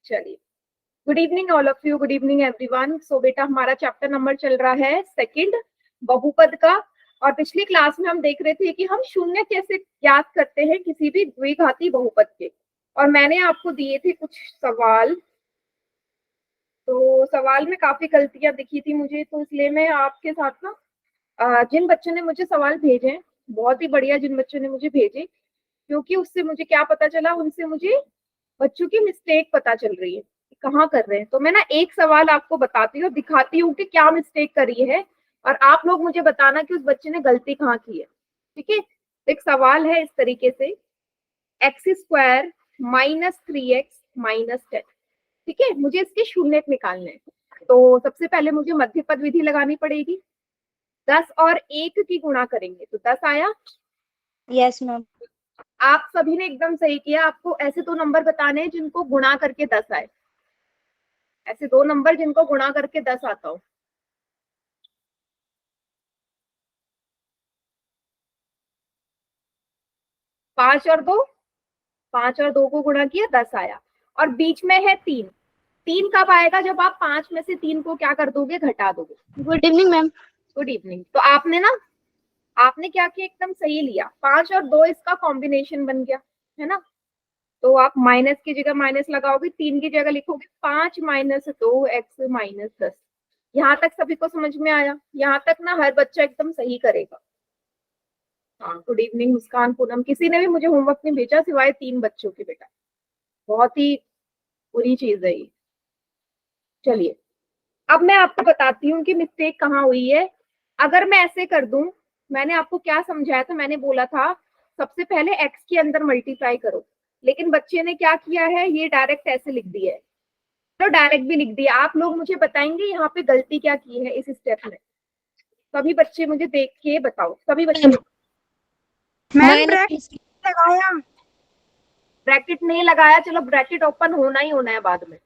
चलिए, good evening all of you, good evening everyone. So बेटा हमारा चैप्टर नंबर चल रहा है सेकंड, बहुपद का। और पिछली क्लास में हम देख रहे थे कि हम शून्य कैसे ज्ञात करते हैं किसी भी द्विघाती बहुपद के। और मैंने आपको दिए थे कुछ सवाल, तो सवाल में काफी गलतियां दिखी थी मुझे, तो इसलिए मैं आपके साथ ना जिन बच्चों ने मुझे सवाल भेजे, बहुत ही बढ़िया जिन बच्चों ने मुझे भेजे, क्योंकि उससे मुझे क्या पता चला, उनसे मुझे बच्चों की मिस्टेक पता चल रही है कहाँ कर रहे हैं। तो मैं ना एक सवाल आपको बताती हूँ, दिखाती हूँ कि क्या मिस्टेक करी है, और आप लोग मुझे बताना कि उस बच्चे ने गलती कहाँ की है। ठीक है, एक सवाल है इस तरीके से, x² -3x -10। ठीक है, मुझे इसके शून्य निकालने हैं। तो सबसे पहले मुझे मध्य पद विधि लगानी पड़ेगी। 10 और 1 की गुणा करेंगे तो 10 आया। Yes ma'am. आप सभी ने एकदम सही किया। आपको ऐसे दो नंबर बताने हैं जिनको गुणा करके 10 आए, ऐसे दो नंबर जिनको गुणा करके 10 आता हो। पांच और दो को गुणा किया 10 आया। और बीच में है 3। 3 कब आएगा? जब आप 5 में से 3 को क्या कर दोगे? घटा दोगे। Good evening ma'am. Good evening. तो आपने क्या किया? एकदम सही लिया। 5 और 2 इसका कॉम्बिनेशन बन गया, है ना। तो आप माइनस की जगह माइनस लगाओगे, 3 की जगह लिखोगे 5 - 2x -10। यहाँ तक सभी को समझ में आया? यहाँ तक ना हर बच्चा एकदम सही करेगा। हाँ, गुड इवनिंग मुस्कान, पूनम। किसी ने भी मुझे होमवर्क नहीं भेजा सिवाय 3 बच्चों के। बेटा बहुत ही बुरी चीज है ये। चलिए, अब मैं आपको बताती हूँ कि मिस्टेक कहाँ हुई है। अगर मैं ऐसे कर दूं, मैंने आपको क्या समझाया था? मैंने बोला था सबसे पहले x के अंदर मल्टीप्लाई करो, लेकिन बच्चे ने क्या किया है, ये डायरेक्ट ऐसे लिख दिया है। तो डायरेक्ट भी लिख दिया। आप लोग मुझे बताएंगे यहाँ पे गलती क्या की है इस स्टेप में? सभी बच्चे मुझे देख के बताओ, सभी बच्चे। मैम ब्रैकेट लगाया। ब्रैकेट नहीं लगाया, चलो ब्रैकेट ओपन होना ही होना है बाद में,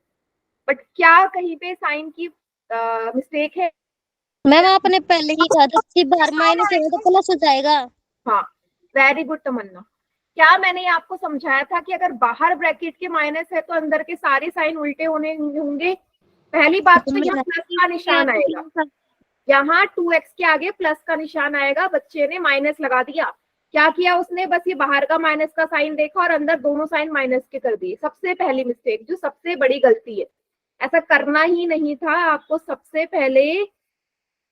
बट क्या कहीं पे साइन की मिस्टेक है? मैम आपने पहले ही कहा था कि बाहर माइनस है तो प्लस हो जाएगा। हाँ, वेरी गुड तमन्ना। क्या मैंने आपको समझाया था कि अगर बाहर ब्रैकेट के माइनस है तो अंदर के सारे साइन उल्टे होने होंगे? पहली बात तो यहाँ प्लस का निशान आएगा, यहाँ 2x के आगे प्लस का निशान आएगा। बच्चे ने माइनस लगा दिया। क्या किया उसने? बस ये बाहर का माइनस का साइन देखा और अंदर दोनों साइन माइनस के कर दिए। सबसे पहली मिस्टेक, जो सबसे बड़ी गलती है, ऐसा करना ही नहीं था आपको। सबसे पहले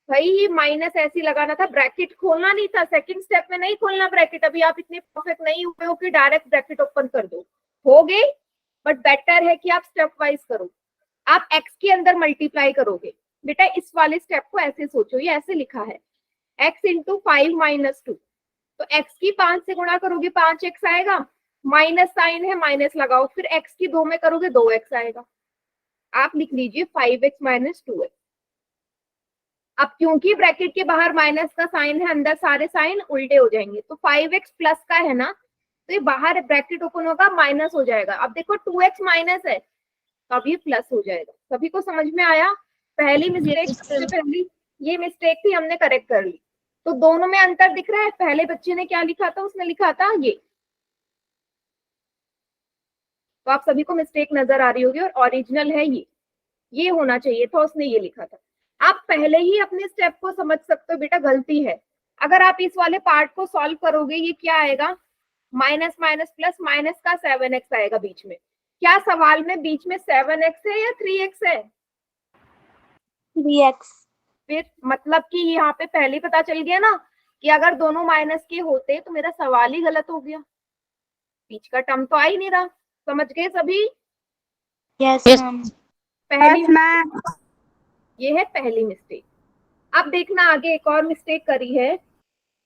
भाई माइनस ऐसे लगाना था, ब्रैकेट खोलना नहीं था। सेकंड स्टेप में नहीं खोलना ब्रैकेट। अभी आप इतने परफेक्ट नहीं हुए हो कि डायरेक्ट ब्रैकेट ओपन कर दो, हो गए। बट बेटर है कि आप स्टेप वाइज करो। आप x के अंदर मल्टीप्लाई करोगे। बेटा इस वाले स्टेप को ऐसे सोचो, ये ऐसे लिखा है x इंटू 5 - 2। तो x की 5 से गुणा करोगे 5x आएगा, माइनस साइन है माइनस लगाओ, फिर x की 2 में करोगे 2x आएगा। आप लिख लीजिए 5x - 2x। अब क्योंकि ब्रैकेट के बाहर माइनस का साइन है, अंदर सारे साइन उल्टे हो जाएंगे। तो 5x प्लस का है ना, तो ये बाहर ब्रैकेट ओपन होगा, माइनस हो जाएगा। अब देखो 2x माइनस है, अब ये प्लस हो जाएगा। सभी को समझ में आया? पहली मिस्टेक, सबसे पहली ये मिस्टेक थी, हमने करेक्ट कर ली। तो दोनों में अंतर दिख रहा है। पहले बच्चे ने क्या लिखा था? उसने लिखा था ये। तो आप सभी को मिस्टेक नजर आ रही होगी, और ओरिजिनल है ये होना चाहिए था, उसने ये लिखा था। आप पहले ही अपने स्टेप को समझ सकते हो बेटा, गलती है। अगर आप इस वाले पार्ट को सॉल्व करोगे, ये क्या आएगा? माइनस माइनस प्लस, माइनस का 7x आएगा बीच में। क्या सवाल में बीच में 7x है या 3x है? 3x। फिर मतलब कि यहाँ पे पहले पता चल गया ना कि अगर दोनों माइनस के होते तो मेरा सवाल ही गलत हो गया। बीच का टर्म तो आ ही नहीं रहा। समझ गए सभी? Yes ma'am. पहली ये है पहली मिस्टेक। अब देखना आगे एक और मिस्टेक करी है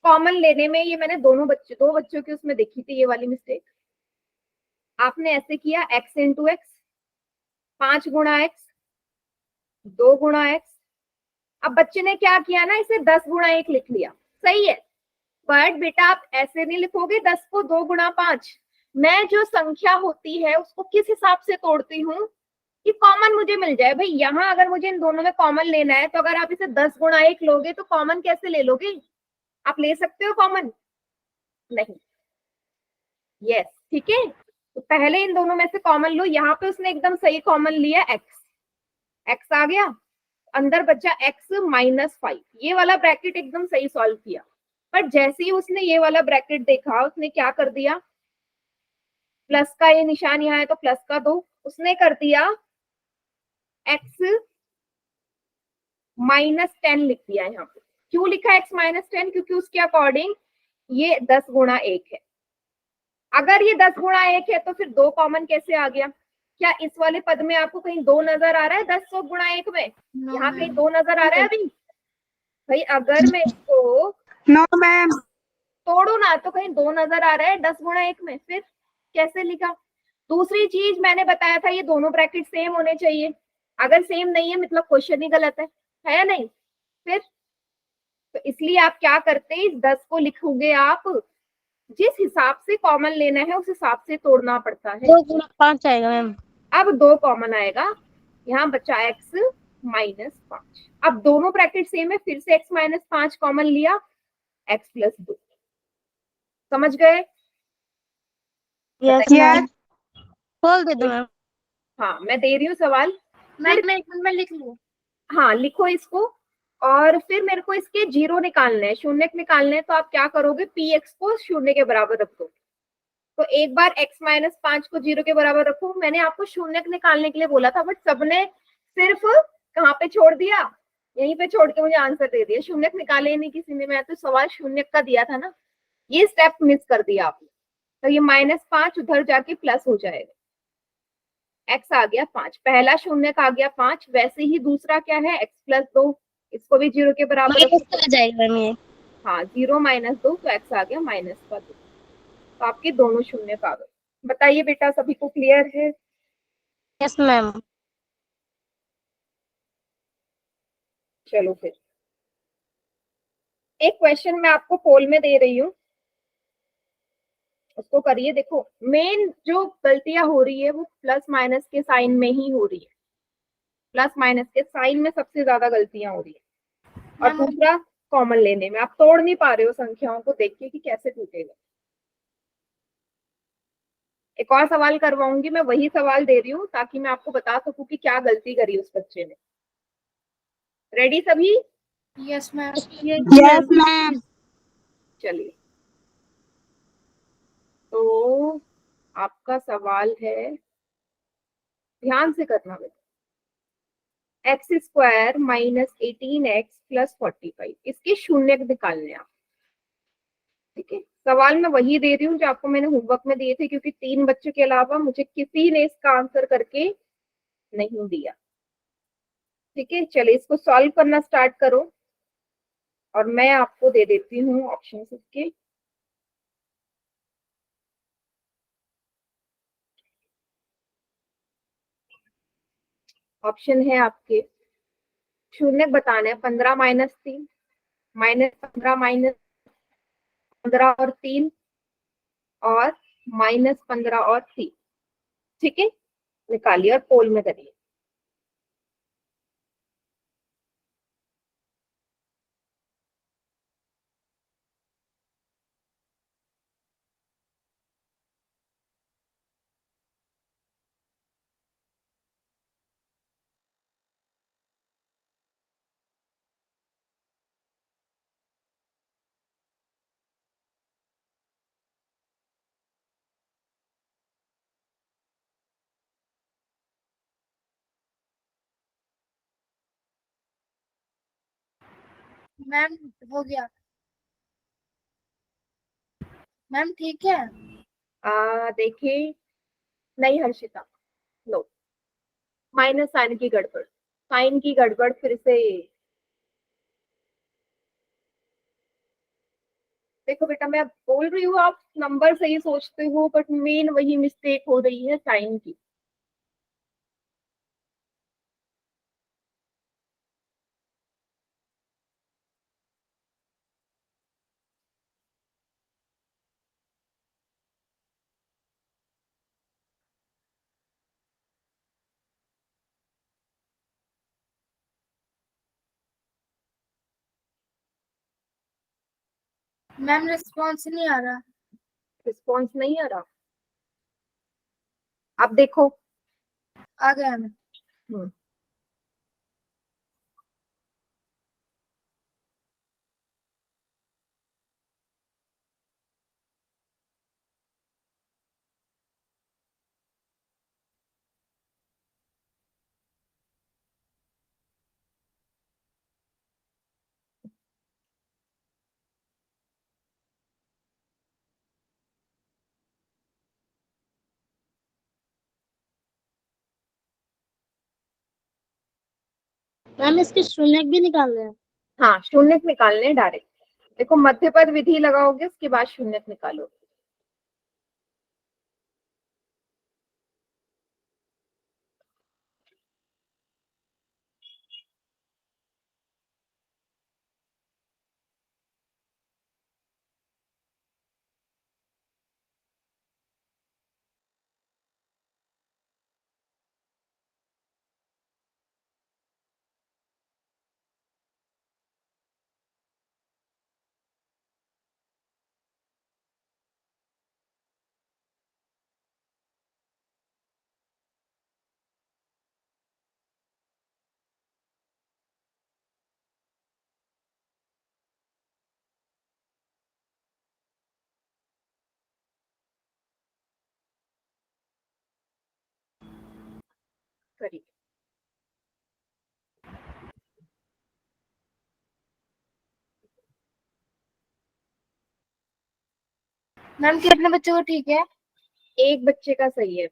कॉमन लेने में। ये मैंने दो बच्चों की उसमें देखी थी ये वाली मिस्टेक। आपने ऐसे किया x इंटू एक्स, 5 गुणा x, 2 गुणा x। अब बच्चे ने क्या किया ना, इसे 10 गुणा 1 लिख लिया। सही है, बट बेटा आप ऐसे नहीं लिखोगे 10 को 2 गुणा 5। मैं जो संख्या होती है उसको किस हिसाब से तोड़ती हूँ कि कॉमन मुझे मिल जाए। भाई यहाँ अगर मुझे इन दोनों में कॉमन लेना है, तो अगर आप इसे 10 गुणा 1 लोगे तो कॉमन कैसे ले लोगे? आप ले सकते हो कॉमन? नहीं। यस, ठीक है। तो पहले इन दोनों में से कॉमन लो। यहाँ पे उसने एकदम सही कॉमन लिया एक्स, एक्स आ गया, अंदर बचा x-5। ये वाला ब्रैकेट एकदम सही सॉल्व किया। पर जैसे ही उसने ये वाला ब्रैकेट देखा, उसने क्या कर दिया, प्लस का ये निशान यहाँ है तो प्लस का दो, उसने कर दिया x-10 लिख दिया यहाँ पे। क्यों लिखा x-10? क्योंकि उसके अकॉर्डिंग ये 10 गुणा 1 है। अगर ये 10 गुणा 1 है तो फिर 2 कॉमन कैसे आ गया? क्या इस वाले पद में आपको कहीं 2 नजर आ रहा है? 10 गुणा 1 में यहाँ कहीं 2 नजर आ रहा है अभी? भाई अगर मैं इसको नो मैम, तोड़ू ना तो कहीं 2 नजर आ रहा है 10 गुणा 1 में, फिर कैसे लिखा? दूसरी चीज मैंने बताया था, ये दोनों ब्रैकेट सेम होने चाहिए। अगर सेम नहीं है मतलब क्वेश्चन ही गलत है या नहीं? फिर तो इसलिए आप क्या करते हैं, इस 10 को लिखोगे आप, जिस हिसाब से कॉमन लेना है उस हिसाब से तोड़ना पड़ता है। 2 गुना 5 आएगा मैम। अब 2 कॉमन आएगा, यहाँ बचा x-5। अब दोनों ब्रैकेट सेम है, फिर से x-5 कॉमन लिया, x+2। समझ गए? यस बताइए। मैम। खोल दे दो मैम। हाँ मैं दे रही हूँ सवाल। मैम मैं एक मिनट में लिख लूँ। हाँ लिखो इसको, और फिर मेरे को इसके जीरो निकालने हैं, शून्य निकालने हैं। तो आप क्या करोगे, पी एक्स को शून्य के बराबर रख दो। तो एक बार x-5 को जीरो के बराबर रखो। मैंने आपको शून्य निकालने के लिए बोला था, बट सबने सिर्फ कहाँ पे छोड़ दिया, यहीं पे छोड़ के मुझे आंसर दे दिया। शून्य निकाले ही नहीं किसी ने। मैं तो सवाल शून्य का दिया था ना, ये स्टेप मिस कर दिया आपने। तो ये -5 उधर जाके प्लस हो जाएगा। x आ गया 5, पहला शून्य का आ गया 5। वैसे ही दूसरा क्या है, x+2, इसको भी जीरो के बराबर माइनस रखो। का आ जाएगा मैम ये। हाँ 0-2, तो x आ गया -2। तो आपके दोनों शून्य का आ गए। बताइए बेटा, सभी को क्लियर है? Yes ma'am. चलो फिर एक क्वेश्चन मैं आपको पोल में दे रही हूँ, उसको करिए। देखो मेन जो गलतियां हो रही है वो प्लस माइनस के साइन में ही हो रही है। प्लस माइनस के साइन में सबसे ज्यादा गलतियां हो रही है। और दूसरा कॉमन लेने में आप तोड़ नहीं पा रहे हो संख्याओं को, देखिए कि कैसे टूटेगा। एक और सवाल करवाऊंगी, मैं वही सवाल दे रही हूँ ताकि मैं आपको बता सकूं कि क्या गलती करी उस बच्चे ने। रेडी सभी? Yes ma'am. Yes ma'am. चलिए, तो आपका सवाल है, ध्यान से करना बेटा। x² - 18x + 45, इसके शून्य निकालने आप। ठीक है, सवाल मैं वही दे रही हूँ जो आपको मैंने होमवर्क में दिए थे, क्योंकि 3 बच्चों के अलावा मुझे किसी ने इसका आंसर करके नहीं दिया। ठीक है, चलिए इसको सॉल्व करना स्टार्ट करो, और मैं आपको दे देती हूँ ऑप्शन इसके। ऑप्शन है आपके, शून्य बताने हैं, 15 - 3, -15 -15 और 3, और -15 और 3। ठीक है, निकालिए और पोल में करिए। मैम हो गया। मैम ठीक है। देखिए, नहीं हर्षिता, नो, माइनस साइन की गड़बड़, साइन की गड़बड़ फिर से। देखो बेटा, मैं बोल रही हूँ आप नंबर सही सोचते हो, बट मेन वही मिस्टेक हो रही है, साइन की। मैम रिस्पॉन्स नहीं आ रहा। रिस्पॉन्स नहीं आ रहा? अब देखो। आ गया मैं। हम्म, मैम इसके शून्य भी निकालने हैं। हाँ, शून्य निकालने डायरेक्ट। देखो, मध्य पद विधि लगाओगे, उसके बाद शून्य निकालोगे। करिए। मैम कितने बच्चों को ठीक है? एक बच्चे का सही है।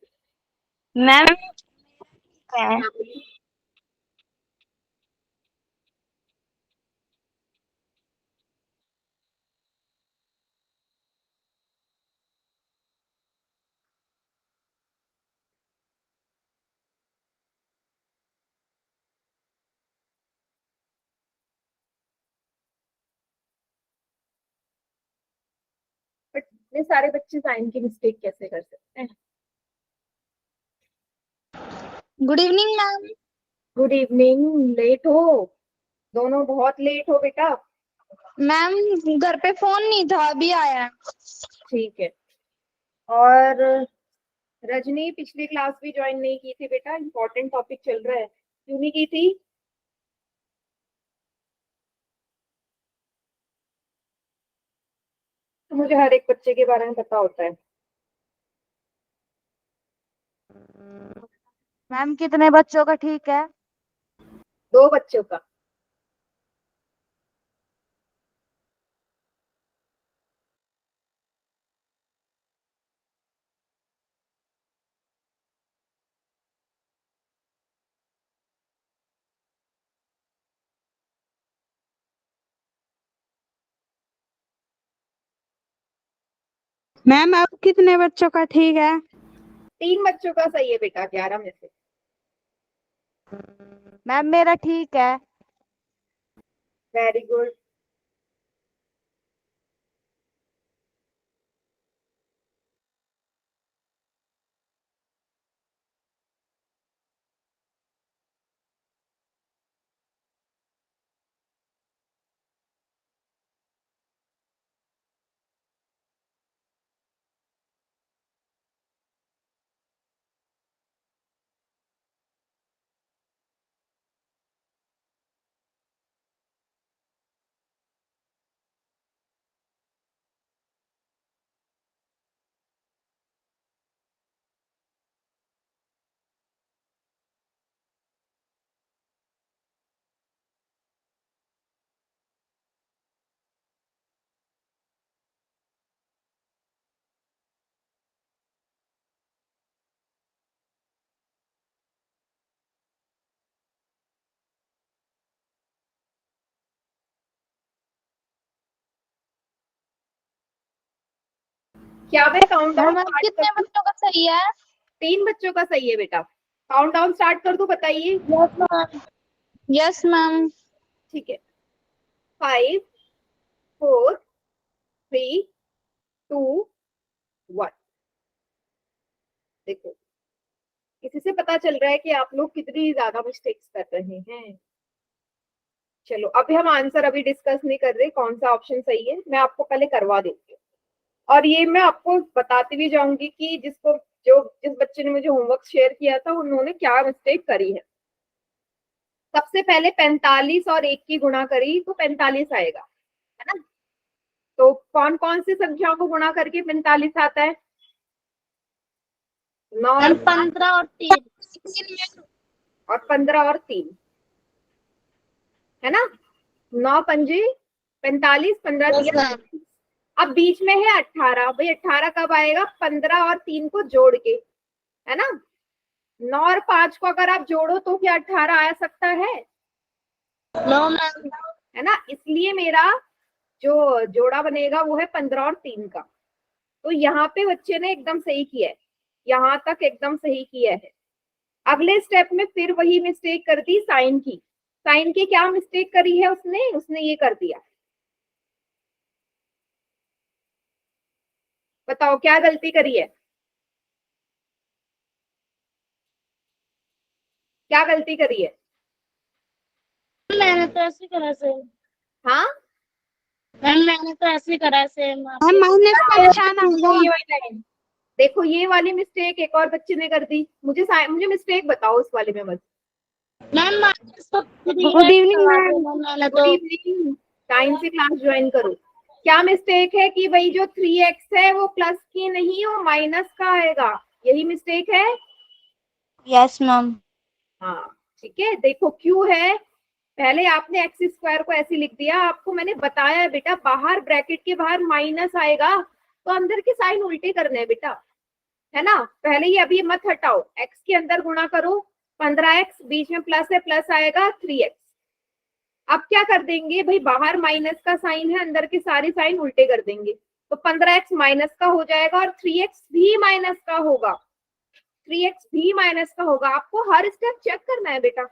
मैम हाँ, बोलिए। बट इतने सारे बच्चे साइन की मिस्टेक कैसे कर सकते हैं? Good evening ma'am. Good evening. Late हो, दोनों बहुत लेट हो बेटा। मैम घर पे फोन नहीं था, अभी आया है। ठीक है। और रजनी, पिछली क्लास भी ज्वाइन नहीं की थी बेटा, इंपॉर्टेंट टॉपिक चल रहा है, क्यों नहीं की थी? तो मुझे हर एक बच्चे के बारे में पता होता है। मैम कितने बच्चों का ठीक है? दो बच्चों का। मैम अब कितने बच्चों का ठीक है? 3 बच्चों का सही है बेटा, 11 में से। मैम मेरा ठीक है। Very good. क्या मैं काउंट डाउन मैम अब स्टार्ट कितने कर दूं? बच्चों का सही है? 3 बच्चों का सही है बेटा। काउंट डाउन स्टार्ट कर दूं, बताइए। Yes ma'am. Yes ma'am. ठीक है। 5, 4, 3, 2, 1। देखो, इसी से पता चल रहा है कि आप लोग कितनी ज्यादा मिस्टेक्स कर रहे हैं। चलो, अभी हम आंसर अभी डिस्कस नहीं कर रहे कौन सा ऑप्शन सही है, मैं आपको पहले करवा देती हूँ। और ये मैं आपको बताती भी जाऊंगी कि जिसको जो जिस बच्चे ने मुझे होमवर्क शेयर किया था उन्होंने क्या मिस्टेक करी है। सबसे पहले 45 और 1 की गुणा करी तो 45 आएगा, है ना। तो कौन कौन सी संख्याओं को गुणा करके 45 आता है? 9 और 15 और 3 और 15 और 3, है ना। 9 पंजे 45, 15 Yes, दिया। ma'am. अब बीच में है 18, भाई 18 कब आएगा? 15 और 3 को जोड़ के, है ना। 9 और 5 को अगर आप जोड़ो तो क्या 18 आ सकता है? No, ma'am. है ना। इसलिए मेरा जो जोड़ा बनेगा वो है 15 और 3 का। तो यहाँ पे बच्चे ने एकदम सही किया है, यहाँ तक एकदम सही किया है। अगले स्टेप में फिर वही मिस्टेक कर दी साइन की। साइन की क्या मिस्टेक करी है उसने ये कर दिया। बताओ क्या गलती करी है, क्या गलती करी है? मैंने तो ऐसे करा सेम। हाँ मैम मैंने तो ऐसे करा सेम। मैम माइनस का निशान आएगा। देखो ये वाली मिस्टेक एक और बच्चे ने कर दी। मुझे मिस्टेक बताओ उस वाले में मत। मैम माइनस तो गुड इवनिंग मैम। मैंने गुड तो इवनिंग, टाइम से क्लास ज्वाइन करो। क्या मिस्टेक है कि भाई जो 3x है वो प्लस की नहीं, वो माइनस का आएगा, यही मिस्टेक है। Yes ma'am. हाँ ठीक है। देखो क्यों है, पहले आपने एक्स स्क्वायर को ऐसे लिख दिया। आपको मैंने बताया है बेटा, बाहर ब्रैकेट के बाहर माइनस आएगा तो अंदर के साइन उल्टे करने हैं बेटा, है ना। पहले ही अभी मत हटाओ, एक्स के अंदर गुणा करो 15x, बीच में प्लस है, प्लस आएगा 3x। अब क्या कर देंगे भाई, बाहर माइनस का साइन है, अंदर के सारे साइन उल्टे कर देंगे। तो 15x माइनस का हो जाएगा और 3x भी माइनस का होगा। 3x भी माइनस का होगा। आपको हर स्टेप चेक करना है बेटा।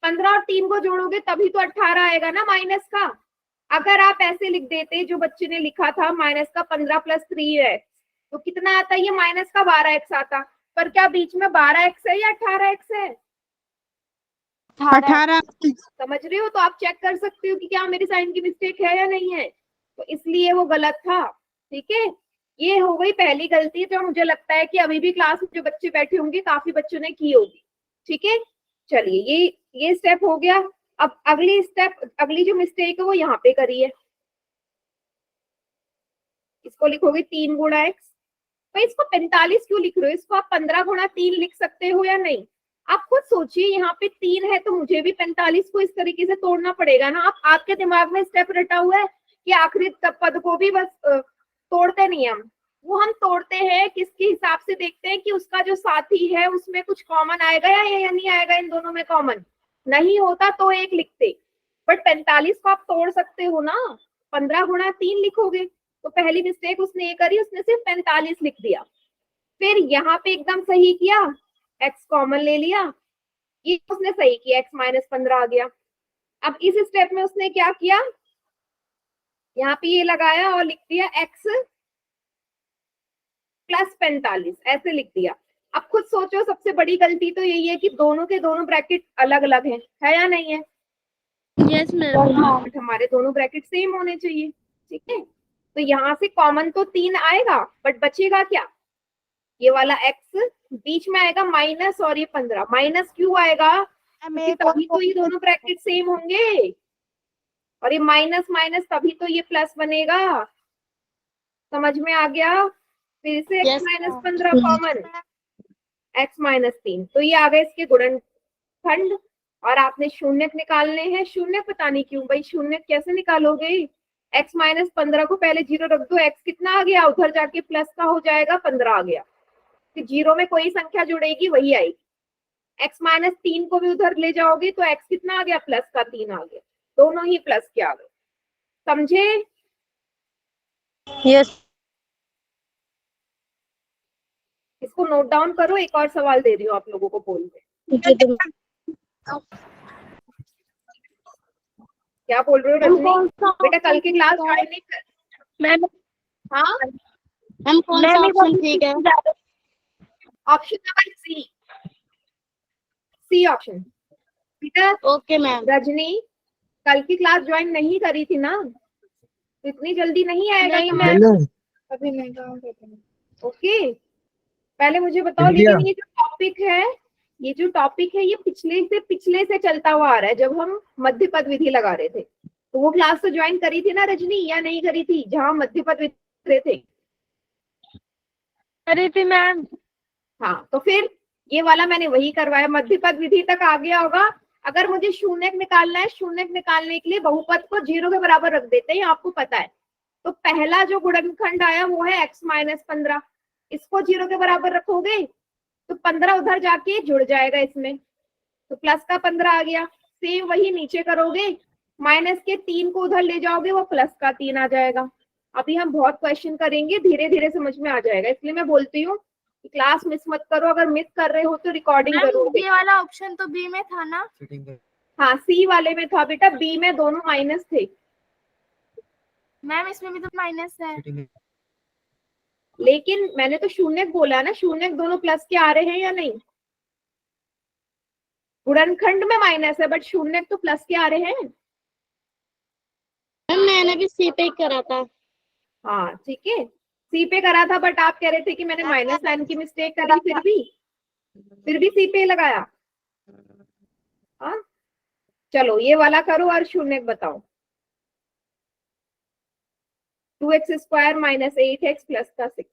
15 और 3 को जोड़ोगे तभी तो 18 आएगा ना माइनस का। अगर आप ऐसे लिख देते जो बच्चे ने लिखा था, माइनस का 15 प्लस 3 है, तो कितना आता? ये माइनस का 12x आता। पर क्या बीच में 12x है या 18x है? 18। समझ रहे हो? तो आप चेक कर सकते हो कि क्या मेरी साइन की मिस्टेक है या नहीं है। तो इसलिए वो गलत था, ठीक है। ये हो गई पहली गलती, जो मुझे लगता है कि अभी भी क्लास में जो बच्चे बैठे होंगे काफी बच्चों ने की होगी, ठीक है। चलिए ये स्टेप हो गया। अब अगली जो मिस्टेक है वो यहाँ पे करी है। इसको लिखोगे 3 गुणा x। भाई इसको 45 क्यों लिख रहे हो? इसको आप 15 गुणा 3 लिख सकते हो या नहीं? आप खुद सोचिए, यहाँ पे 3 है तो मुझे भी 45 को इस तरीके से तोड़ना पड़ेगा ना। आपके दिमाग में स्टेप रटा हुआ है कि आखिरी पद को भी बस तोड़ते नहीं हम, वो हम तोड़ते हैं किसके हिसाब से, देखते हैं कि उसका जो साथी है उसमें कुछ कॉमन आएगा या नहीं आएगा। इन दोनों में कॉमन नहीं होता तो एक लिखते, बट 45 को आप तोड़ सकते हो ना। 15 गुणा 3 लिखोगे। तो पहली मिस्टेक उसने ये करी, उसने सिर्फ 45 लिख दिया। फिर यहाँ पे एकदम सही किया, x कॉमन ले लिया, ये उसने सही किया, x माइनस 15 आ गया। अब इस स्टेप में उसने क्या किया, यहाँ पे ये लगाया और लिख दिया x प्लस 45, ऐसे लिख दिया। अब खुद सोचो, सबसे बड़ी गलती तो यही है कि दोनों के दोनों ब्रैकेट अलग अलग हैं, है या नहीं है? Yes ma'am. हमारे दोनों ब्रैकेट सेम होने चाहिए, ठीक है। तो यहाँ से कॉमन तो 3 आएगा, बट बचेगा क्या? ये वाला x, बीच में आएगा माइनस और ये 15। माइनस क्यों आएगा? क्योंकि तभी तो ये दोनों ब्रैकेट सेम होंगे, और ये माइनस माइनस तभी तो ये प्लस बनेगा। समझ में आ गया? फिर से x minus 15 common, x minus 3, तो ये आ गए इसके गुणनखंड। और आपने शून्य निकालने हैं। शून्य पता नहीं क्यों भाई, शून्य कैसे निकालोगे? x माइनस 15 को पहले 0 रख दो, x कितना आ गया? उधर जाके प्लस का हो जाएगा, 15 आ गया। फिर 0 में कोई संख्या जुड़ेगी वही आएगी। x माइनस 3 को भी उधर ले जाओगे तो x कितना आ गया? प्लस का 3 आ गया। दोनों ही प्लस के आ गए, समझे? यस। इसको नोट डाउन करो। एक और सवाल दे रही हूँ आप लोगों को बोल के। क्या बोल रहे हो रजनी? बेटा कल की क्लास ज्वाइन नहीं कर? मैम हाँ, मैम कौन सा ऑप्शन ठीक है? Option number C option. बेटा ओके मैम। रजनी कल की क्लास ज्वाइन नहीं करी थी ना, तो इतनी जल्दी नहीं आएगा नहीं तुम्हारे। मैम। अभी नहीं। ओके, पहले मुझे बताओ, लेकिन ये जो टॉपिक है ये पिछले से चलता हुआ आ रहा है, जब हम मध्य पद विधि लगा रहे थे। तो वो क्लास तो ज्वाइन करी थी ना रजनी, या नहीं करी थी, जहां मध्य पद विधि रहे थे? करी थी मैम। हाँ, तो फिर ये वाला मैंने वही करवाया, मध्य पद विधि तक आ गया होगा। अगर मुझे शून्यक निकालना है, शून्यक निकालने के लिए बहुपद को 0 के बराबर रख देते हैं, आपको पता है। तो पहला जो गुणनखंड आया वो है x-15, इसको 0 के बराबर रखोगे तो 15 उधर जाके जुड़ जाएगा इसमें, तो प्लस का 15 आ गया। सेम वही नीचे करोगे, माइनस के 3 को उधर ले जाओगे, वो प्लस का 3 आ जाएगा। अभी हम बहुत क्वेश्चन करेंगे, धीरे धीरे समझ में आ जाएगा, इसलिए मैं बोलती हूँ क्लास मिस मत करो। अगर मिस कर रहे हो तो रिकॉर्डिंग जरूर ये वाला ऑप्शन तो बी में था ना? हाँ, सी वाले में था बेटा, बी में दोनों माइनस थे। मैम इसमें भी तो माइनस है। लेकिन मैंने तो शून्यक बोला ना, शून्यक दोनों प्लस के आ रहे हैं या नहीं? गुणनखंड में माइनस है बट शून्यक तो प्लस के आ रहे हैं। मैम मैंने भी सी पे ही करा था। हाँ ठीक है, सी पे करा था, बट आप कह रहे थे कि मैंने माइनस साइन की मिस्टेक करी, फिर भी सी पे लगाया। हाँ चलो ये वाला करो और शून्यक बताओ। 2x² माइनस 8x प्लस का 6।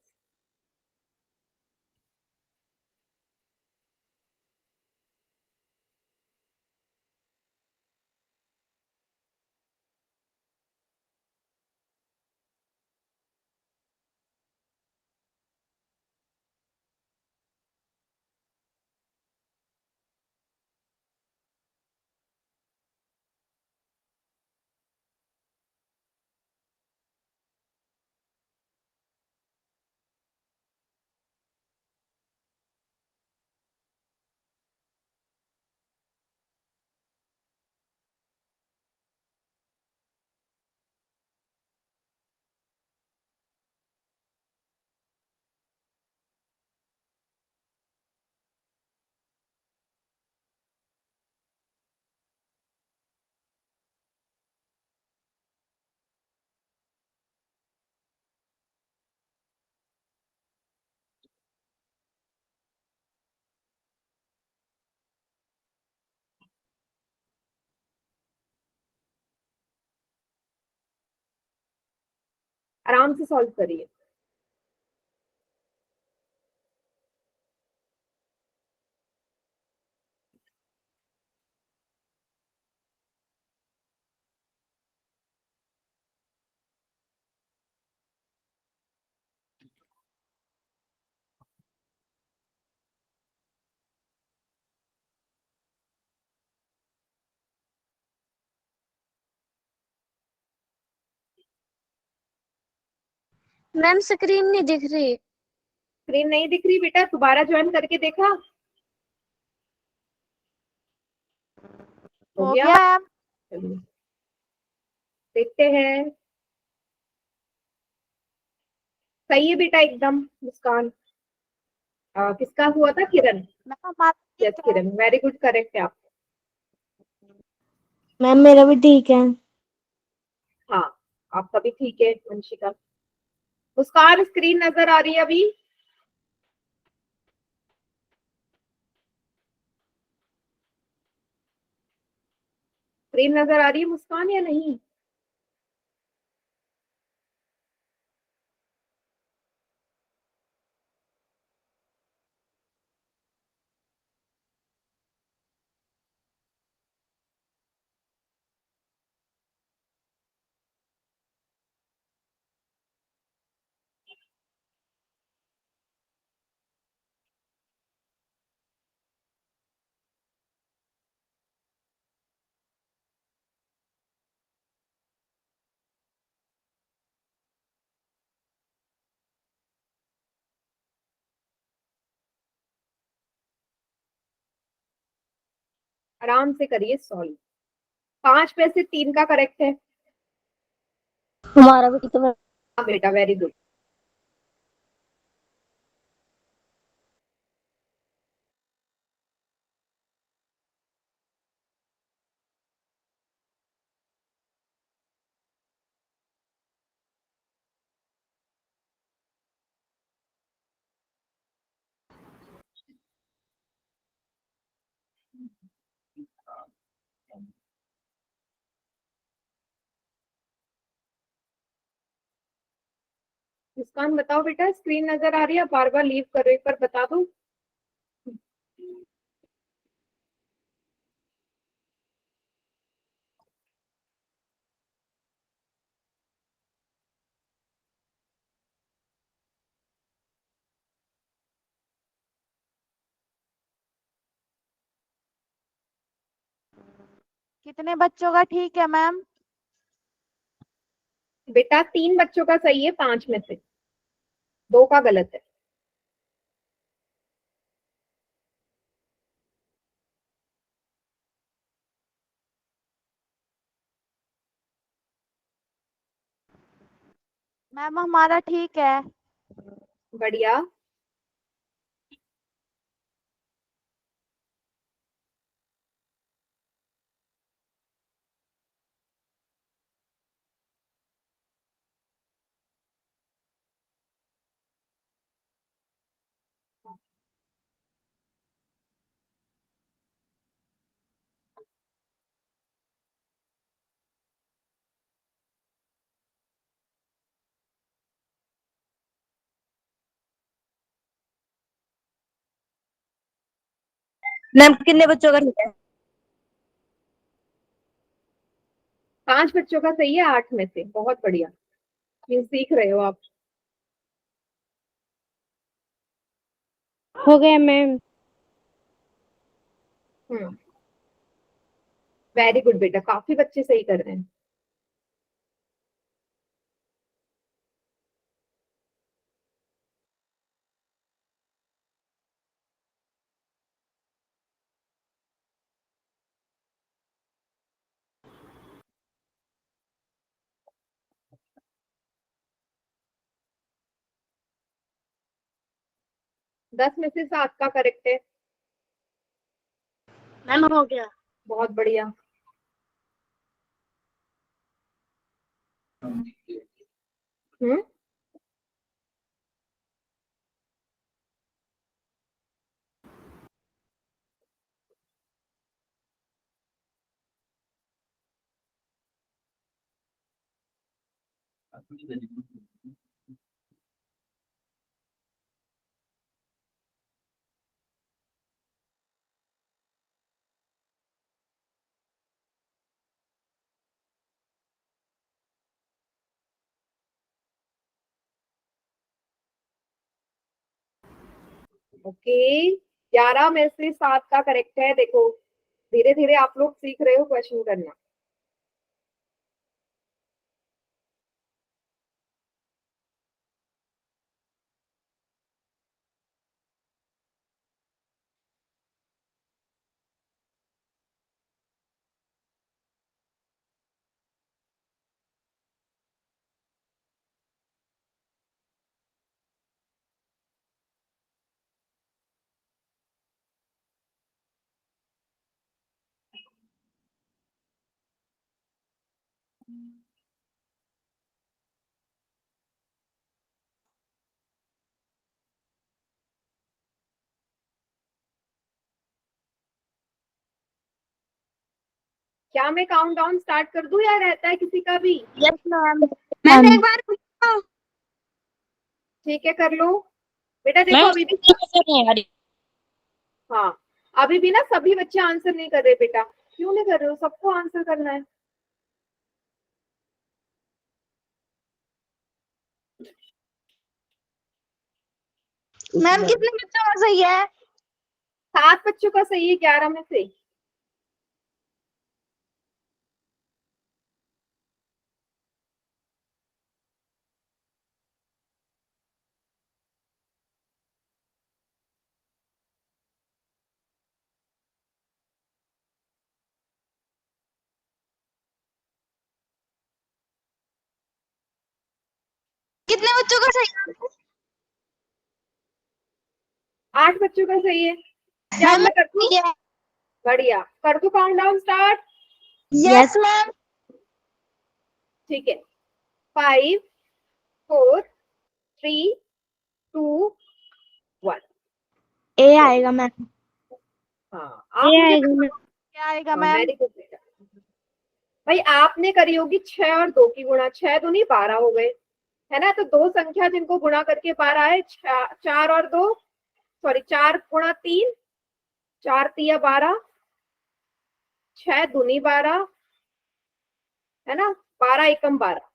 आराम से सॉल्व करिए। मैम स्क्रीन नहीं दिख रही। स्क्रीन नहीं दिख रही बेटा, दोबारा ज्वाइन करके देखा? हो हो गया? गया मैम। चलिए देखते हैं। सही है बेटा एकदम। मुस्कान, किसका हुआ था? किरण। मैम आप यस ठीक है? किरण, वेरी गुड, करेक्ट है आप। मैम मेरा भी ठीक है। हाँ आपका भी ठीक है वंशिका। मुस्कान स्क्रीन नजर आ रही है अभी? स्क्रीन नजर आ रही है मुस्कान या नहीं? आराम से करिए सॉल्व। 5 में से 3 का करेक्ट है। हमारा भी ठीक है। हाँ बेटा, वेरी गुड। मुस्कान बताओ बेटा, स्क्रीन नजर आ रही है? बार बार लीव कर रहे हो, एक बार बता दो। कितने बच्चों का ठीक है मैम? बेटा 3 बच्चों का सही है 5 में से, 2 का गलत है। मैम हमारा ठीक है। बढ़िया। मैम कितने बच्चों का ठीक है? 5 बच्चों का सही है 8 में से, बहुत बढ़िया। ये सीख रहे हो आप। हो गया मैम। वेरी गुड बेटा, काफी बच्चे सही कर रहे हैं। दस में से 7 का करेक्ट है। मैम हो गया। बहुत बढ़िया। हम्म। ओके, 11 में से 7 का करेक्ट है। देखो धीरे धीरे आप लोग सीख रहे हो क्वेश्चन करना। क्या मैं काउंट डाउन स्टार्ट कर दूं या रहता है किसी का भी? Yes ma'am. मैम एक बार पूछो। ठीक है, कर लो बेटा। देखो मैम अभी भी, नहीं आ रही। हाँ अभी भी ना सभी बच्चे आंसर नहीं कर रहे बेटा। क्यों नहीं कर रहे हो? सबको आंसर करना है। मैम कितने बच्चों का सही है? 7 बच्चों का सही है 11 में से। कितने बच्चों का सही है? 8 बच्चों का सही है। क्या मैम मैं कर दूं? बढ़िया, कर दूं count down start? Yes ma'am. ठीक है, 5 4 3 2 1। ए आएगा मैम। हाँ, आप ये मुझे आएगा मैम। क्या आएगा मैम? वेरी गुड बेटा। भाई आपने करी होगी 6 और 2 की गुणा, 6 दूनी 12 हो गए, है ना। तो दो संख्या जिनको गुणा करके 12 आए, 4 और 2, सॉरी 4 गुणा 3, 4 तिया 12, 6 दूनी 12, है ना, 12 एकम 12।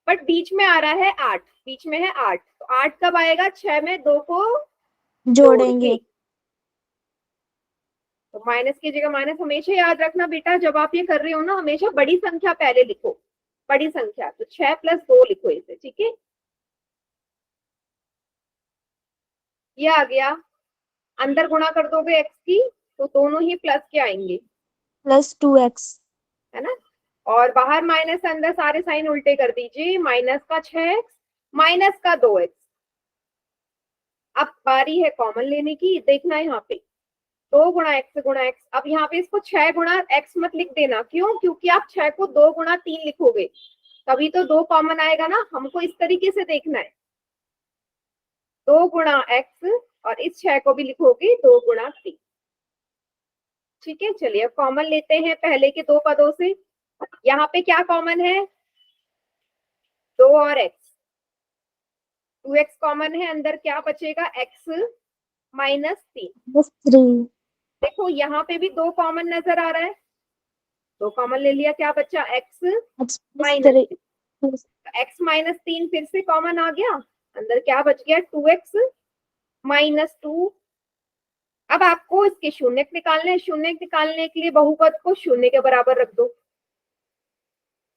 बट बीच में आ रहा है 8, बीच में है 8, तो 8 कब आएगा? 6 में 2 को जोड़ जोड़ेंगे। के। तो माइनस की जगह माइनस हमेशा याद रखना बेटा, जब आप ये कर रहे हो ना, हमेशा बड़ी संख्या पहले लिखो, बड़ी संख्या। तो 6 + 2 लिखो इसे, ठीक है। ये आ गया, अंदर गुणा कर दोगे x की तो दोनों ही प्लस के आएंगे, +2x। है ना। और बाहर माइनस, अंदर सारे साइन उल्टे कर दीजिए। माइनस का 6x, माइनस का 2x। अब बारी है कॉमन लेने की। देखना यहाँ पे 2 गुणा x गुणा x। अब यहाँ पे इसको 6 गुणा x मत लिख देना, क्यों? क्योंकि आप 6 को 2 गुणा 3 लिखोगे तभी तो 2 कॉमन आएगा ना। हमको इस तरीके से देखना है, 2 गुणा x, और इस 6 को भी लिखोगे 2 गुणा 3, ठीक है। चलिए अब कॉमन लेते हैं पहले के दो पदों से। यहाँ पे क्या कॉमन है? 2 और x, 2x कॉमन है, अंदर क्या बचेगा? x -3। +3। देखो यहाँ पे भी 2 कॉमन नजर आ रहा है, 2 कॉमन ले लिया, क्या बचा? x x -3। +3। x -3 फिर से कॉमन आ गया, अंदर क्या बच गया? 2x -2। अब आपको इसके शून्य निकालने हैं। शून्य निकालने के लिए बहुपद को शून्य के बराबर रख दो,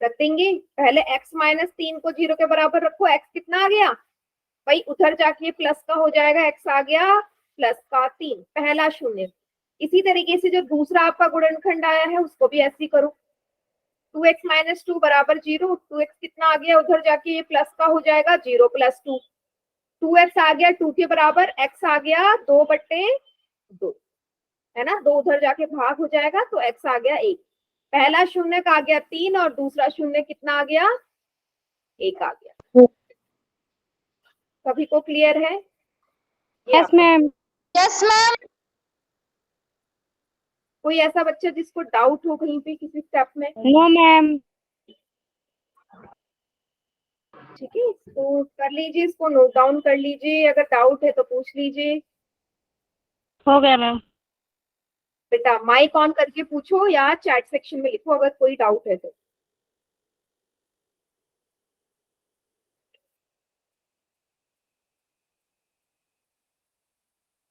रख देंगे। पहले x -3 को 0 के बराबर रखो। x कितना आ गया भाई? उधर जाके प्लस का हो जाएगा, x आ गया +3, पहला शून्य। इसी तरीके से जो दूसरा आपका गुणनखंड आया है उसको भी ऐसे ही करो। 2x -2 बराबर 0, 2x कितना आ गया? उधर जाके ये प्लस का हो जाएगा, 0 + 2, 2x आ गया 2 के बराबर, x आ गया 2/2, है ना। 2 उधर जाके भाग हो जाएगा तो x आ गया 1। पहला शून्य का आ गया 3 और दूसरा शून्य कितना आ गया? 1 आ गया। सभी को क्लियर है? ये यस मैम। Yes ma'am. कोई ऐसा बच्चा जिसको डाउट हो कहीं पे किसी स्टेप में? No ma'am. ठीक है, इसको कर लीजिए, इसको नोट डाउन कर लीजिए, अगर डाउट है तो पूछ लीजिए। हो गया मैम। बेटा माइक ऑन करके पूछो या चैट सेक्शन में लिखो अगर कोई डाउट है तो।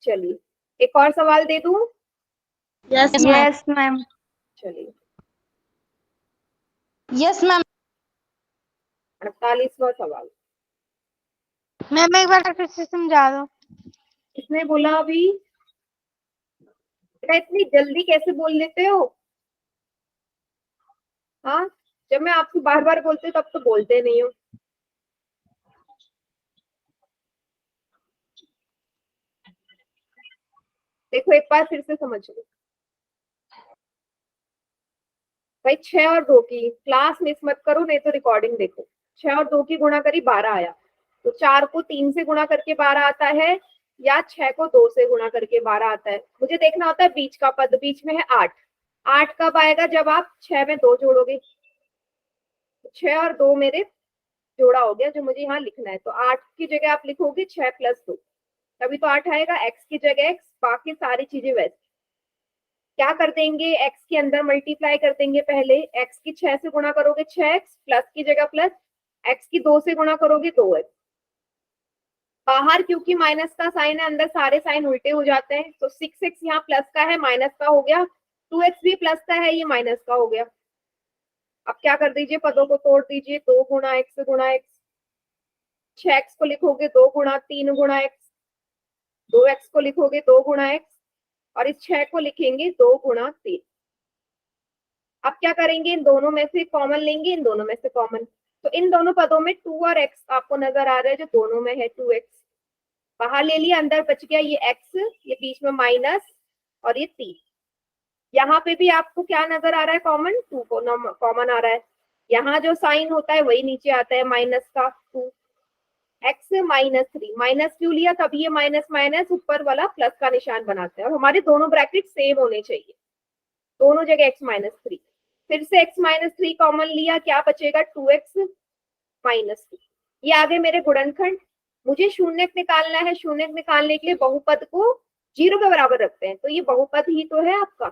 चलिए एक और सवाल दे दूं? Yes yes ma'am. चलिए यस मैम। 48वां सवाल। मैम एक बार फिर से समझा दो। किसने बोला अभी? बेटा इतनी जल्दी कैसे बोल लेते हो? हाँ, जब मैं आपको बार बार बोलती हूँ तब तो बोलते नहीं हो। देखो एक बार फिर से समझ लो भाई, 6 और 2 की क्लास मिस मत करो, नहीं तो रिकॉर्डिंग देखो। 6 और 2 की गुणा करी 12 आया, तो 4 को 3 से गुणा करके 12 आता है, या 6 को 2 से गुणा करके 12 आता है। मुझे देखना होता है बीच का पद, बीच में है 8। 8 कब आएगा? जब आप 6 में 2 जोड़ोगे। 6 और 2 मेरे जोड़ा हो गया, जो मुझे यहाँ लिखना है। तो 8 की जगह आप लिखोगे 6 + 2, तभी तो 8 आएगा। x की जगह x, बाकी सारी चीजें वैसे। क्या कर देंगे? x के अंदर मल्टीप्लाई कर देंगे। पहले x की 6 से गुणा करोगे 6x, प्लस की जगह प्लस, x की 2 से गुणा करोगे 2x। बाहर क्योंकि माइनस का साइन है, अंदर सारे साइन उल्टे हो जाते हैं। तो 6x यहाँ प्लस का है, माइनस का हो गया। 2x भी प्लस का है, ये माइनस का हो गया। अब क्या कर दीजिए? पदों को तोड़ दीजिए। 2 गुणा x गुणा x, 6x को लिखोगे 2 गुणा 3 गुणा x, 2x को लिखोगे 2 गुणा x, और इस 6 को लिखेंगे 2 गुणा 3। अब क्या करेंगे? इन दोनों में से कॉमन लेंगे, इन दोनों में से कॉमन। तो इन दोनों पदों में 2 और x आपको नजर आ रहा है, जो दोनों में है 2x। बाहर ले लिया, अंदर बच गया ये x, ये बीच में माइनस, और ये 3। यहाँ पे भी आपको क्या नजर आ रहा है? कॉमन 2 को कॉमन आ रहा है। यहाँ जो साइन होता है वही नीचे आता है, माइनस का 2। x -3 माइनस क्यों लिया, तभी ये माइनस माइनस ऊपर वाला प्लस का निशान बनाते हैं और हमारे दोनों ब्रैकेट सेम होने चाहिए, दोनों जगह x-3। फिर से x-3 कॉमन लिया, क्या बचेगा 2x-2। ये आगे मेरे गुणनखंड, मुझे शून्य निकालना है, शून्य निकालने के लिए बहुपद को 0 के बराबर रखते हैं, तो ये बहुपद ही तो है आपका,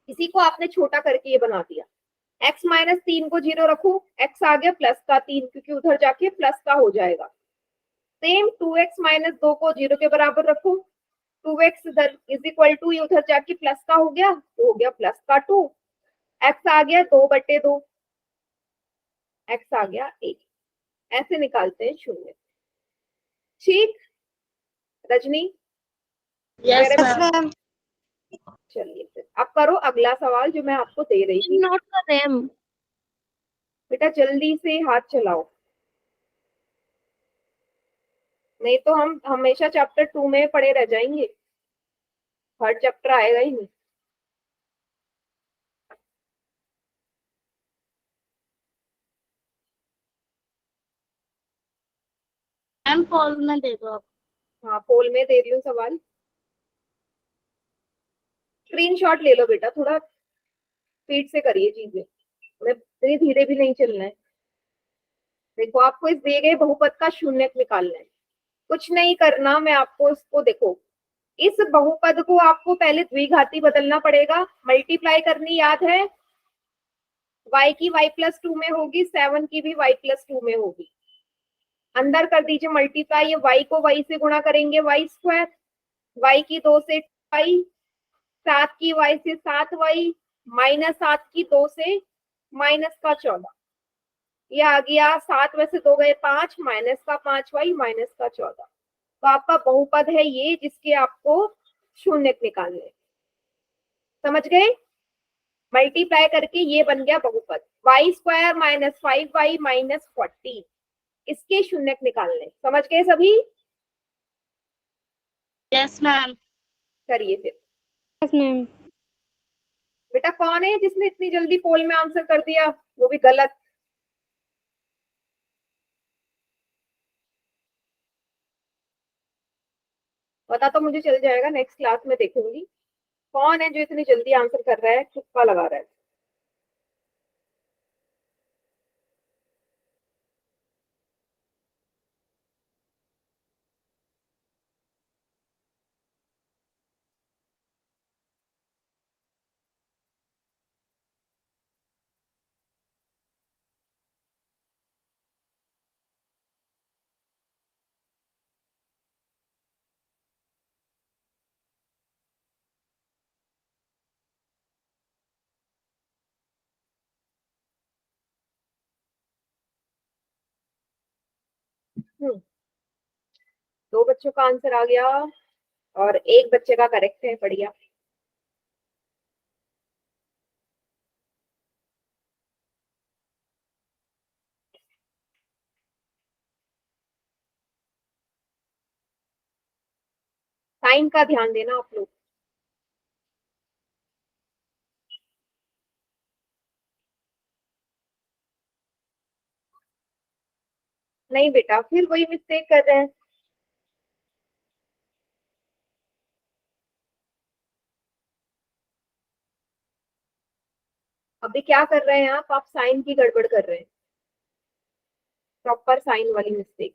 इसी को आपने छोटा करके ये बना दिया। x-3 को 0 रखू, x आ गया प्लस का 3 क्योंकि उधर जाके प्लस का हो जाएगा। सेम 2x-2 को 0 के बराबर रखू, 2x इधर इज इक्वल टू, ये उधर जाके प्लस का हो गया तो हो गया प्लस का 2, x आ गया 2/2, x आ गया 1। ऐसे निकालते हैं शून्य। ठीक रजनी, यस मेरे मैम। मैम चलिए फिर अब करो अगला सवाल जो मैं आपको दे रही थी। नोट कर रहे हैं हम। बेटा जल्दी से हाथ चलाओ, नहीं तो हम हमेशा चैप्टर 2 में पड़े रह जाएंगे, हर चैप्टर आएगा ही नहीं। मैम कॉल में दे दो आप। हाँ पोल में दे रही हूँ सवाल, स्क्रीनशॉट ले लो बेटा, थोड़ा स्पीड से करिए चीजें, हमें इतनी धीरे भी नहीं चलना है। देखो आपको इस दिए गए बहुपद का शून्य निकालना है, कुछ नहीं करना, मैं आपको इसको देखो, इस बहुपद को आपको पहले द्विघाती बदलना पड़ेगा, मल्टीप्लाई करनी याद है, y की y+2 में होगी, 7 की भी y+2 में होगी, अंदर कर दीजिए मल्टीप्लाई, ये y को y से गुणा करेंगे y², y की 2 से y, 7 की y से 7y, -7 की 2 से -14, ये आ गया 7 में से 2 गए 5, -5y -14। तो आपका बहुपद है ये जिसके आपको शून्य निकालने, समझ गए, मल्टीप्लाई करके ये बन गया बहुपद, y² -5y -14, इसके शून्य निकालने, समझ गए सभी। Yes ma'am. करिए फिर। Yes ma'am. बेटा कौन है जिसने इतनी जल्दी पोल में आंसर कर दिया, वो भी गलत। पता तो मुझे चल जाएगा, नेक्स्ट क्लास में देखूंगी कौन है जो इतनी जल्दी आंसर कर रहा है, तुक्का लगा रहा है। हम्म, 2 बच्चों का आंसर आ गया और 1 बच्चे का करेक्ट है, बढ़िया। साइन का ध्यान देना आप लोग। नहीं बेटा फिर वही मिस्टेक कर रहे हैं। अभी क्या कर रहे हैं आप साइन की गड़बड़ कर रहे हैं, प्रॉपर साइन वाली मिस्टेक।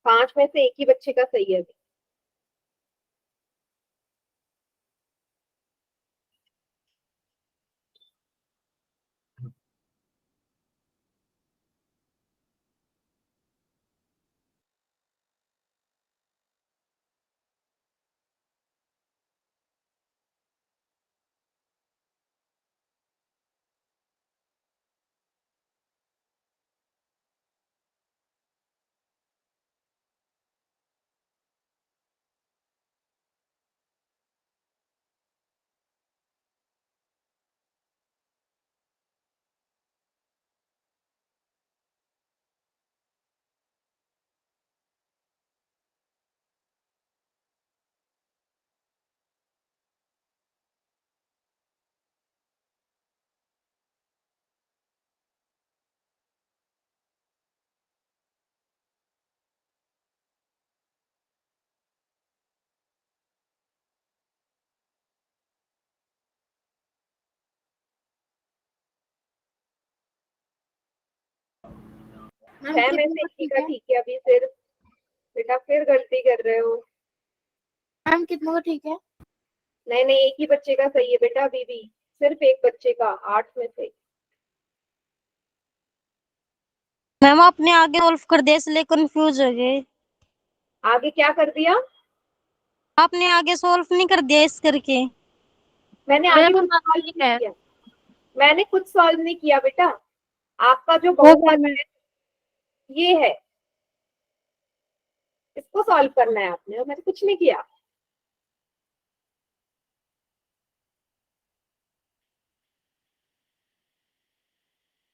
पांच में से एक ही बच्चे का सही है। 6 में से एक ही का ठीक है अभी। फिर बेटा फिर गलती कर रहे हो। मैम कितनों का ठीक है? नहीं नहीं, एक ही बच्चे का सही है बेटा अभी भी, सिर्फ एक बच्चे का 8 में से। मैम आपने आगे सॉल्व कर दिया इसलिए कंफ्यूज हो गए। आगे क्या कर दिया? आपने आगे सॉल्व नहीं कर दिया इस करके। मैंने आगे कुछ सॉल्व नहीं किया, मैंने कुछ सॉल्व नहीं किया बेटा। आपका जो बहुपद है ये है, इसको सॉल्व करना है आपने, और मैंने कुछ नहीं किया।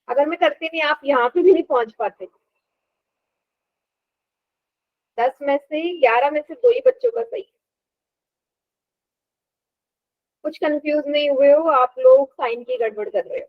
अगर मैं करती नहीं आप यहाँ पे भी नहीं पहुंच पाते। 10 में से 11 में से 2 ही बच्चों का सही। कुछ कंफ्यूज नहीं हुए हो आप लोग? साइन की गड़बड़ कर रहे हो।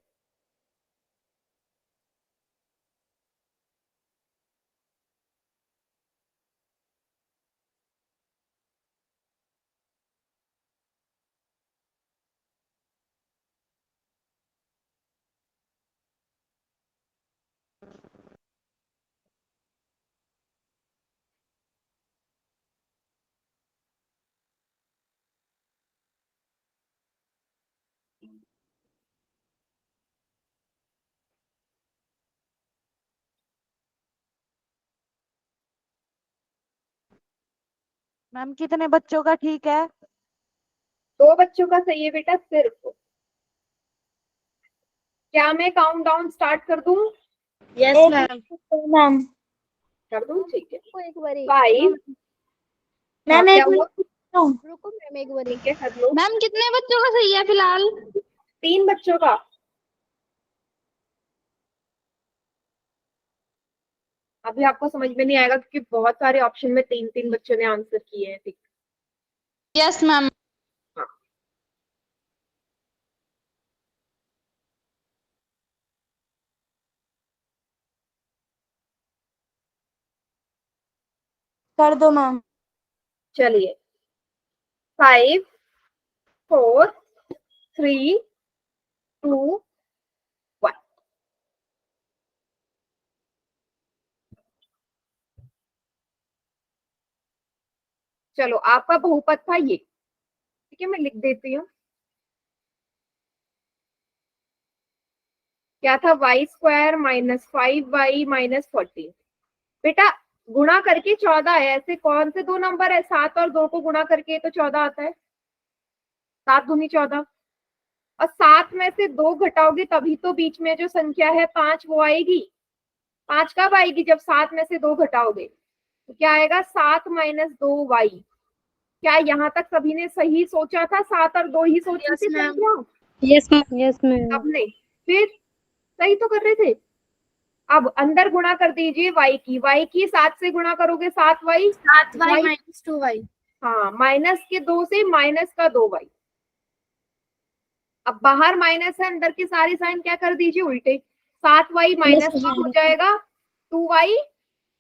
मैम कितने बच्चों का ठीक है? 2 बच्चों का सही है बेटा सिर्फ। क्या मैं काउंट डाउन स्टार्ट कर दूं? Yes ma'am. मैम कर दूं, ठीक है। एक बारी 5। मैम क्या एक हुआ? मिनट रुको मैम एक बारी। ठीक है कर लो। मैम कितने बच्चों का सही है फिलहाल? 3 बच्चों का। अभी आपको समझ में नहीं आएगा क्योंकि बहुत सारे ऑप्शन में 3-3 बच्चों ने आंसर किए हैं। ठीक। Yes ma'am. हाँ कर दो मैम। चलिए 5 4 3 2 1। चलो आपका बहुपद था ये, ठीक है मैं लिख देती हूँ। क्या था? y² minus 5y minus 14। बेटा गुणा करके 14 है। ऐसे कौन से 2 नंबर है? 7 और 2 को गुणा करके तो 14 आता है। 7 दूनी 14, और 7 में से 2 घटाओगे तभी तो बीच में जो संख्या है 5 वो आएगी। 5 कब आएगी? जब 7 में से 2 घटाओगे। तो क्या आएगा? 7 माइनस 2y। क्या यहाँ तक सभी ने सही सोचा था? 7 और 2 ही सोची Yes, थी ma'am. संख्या यस मैम यस मैम। सबने? फिर सही तो कर रहे थे। अब अंदर गुणा कर दीजिए y की 7 से गुणा करोगे 7y। 7y minus 2y। हाँ, माइनस के 2 से माइनस का 2y। अब बाहर माइनस है, अंदर की सारी साइन क्या कर दीजिए उल्टे। 7y माइनस का हो जाएगा 2y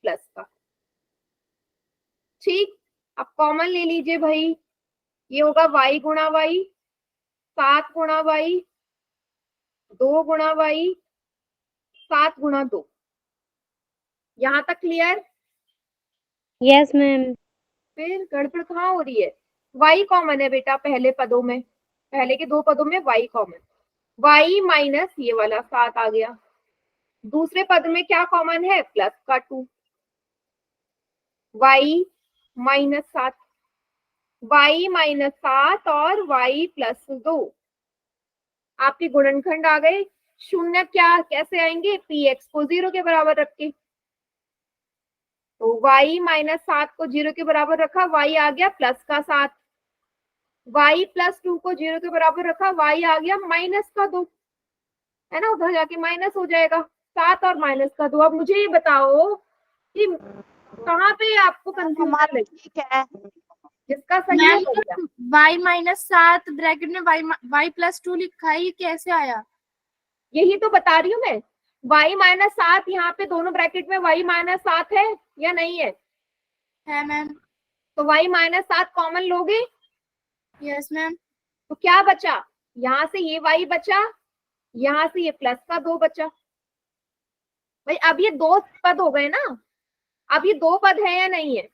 प्लस का। ठीक, अब कॉमन ले लीजिए भाई। ये होगा y गुणा y, 7 गुणा y, 2 गुणा y, 7 गुणा 2। यहां तक क्लियर? Yes ma'am. फिर गड़बड़ कहाँ हो रही है? y कॉमन है बेटा पहले पदों में, पहले के 2 पदों में y कॉमन। y माइनस ये वाला 7 आ गया। दूसरे पद में क्या कॉमन है? प्लस का 2। y माइनस 7, y माइनस 7 और y प्लस 2। आपके गुणनखंड आ गए। शून्य क्या कैसे आएंगे? px को 0 के बराबर रख के। तो y माइनस 7 को 0 के बराबर रखा, y आ गया प्लस का 7। y प्लस 2 को 0 के बराबर रखा, y आ गया माइनस का 2। है ना, उधर जाके माइनस हो जाएगा। 7 और माइनस का 2। अब मुझे ये बताओ कि कहाँ पे आपको कंफ्यूजन हमारा लगी? ठीक है। जिसका सही है वो क्या? y माइनस 7 ब्रैकेट में y प्लस 2 लिखा है, ये कैसे आया? यही तो बता रही हूँ मैं। y माइनस 7 यहाँ पे दोनों ब्रैकेट में y माइनस 7 है या नहीं है? है मैम। तो y माइनस 7 कॉमन लोगे यस मैम। तो क्या बचा? यहाँ से ये y बचा, यहाँ से ये प्लस का 2 बचा। भाई अब ये दो पद हो गए ना, अब ये दो पद है या नहीं है?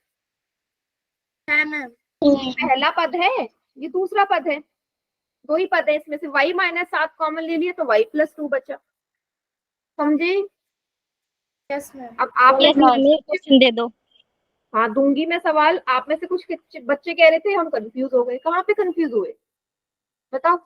है मैम। ये पहला पद है, ये दूसरा पद है, दो ही पद है इसमें से। y-7 कॉमन ले लिए तो y+2 बचा। समझे? Yes ma'am. अब आप में यस से मैम, ये क्वेश्चन दे दो। हाँ दूंगी मैं सवाल। आप में से कुछ बच्चे कह रहे थे हम कंफ्यूज हो गए। कहाँ पे कंफ्यूज हुए बताओ,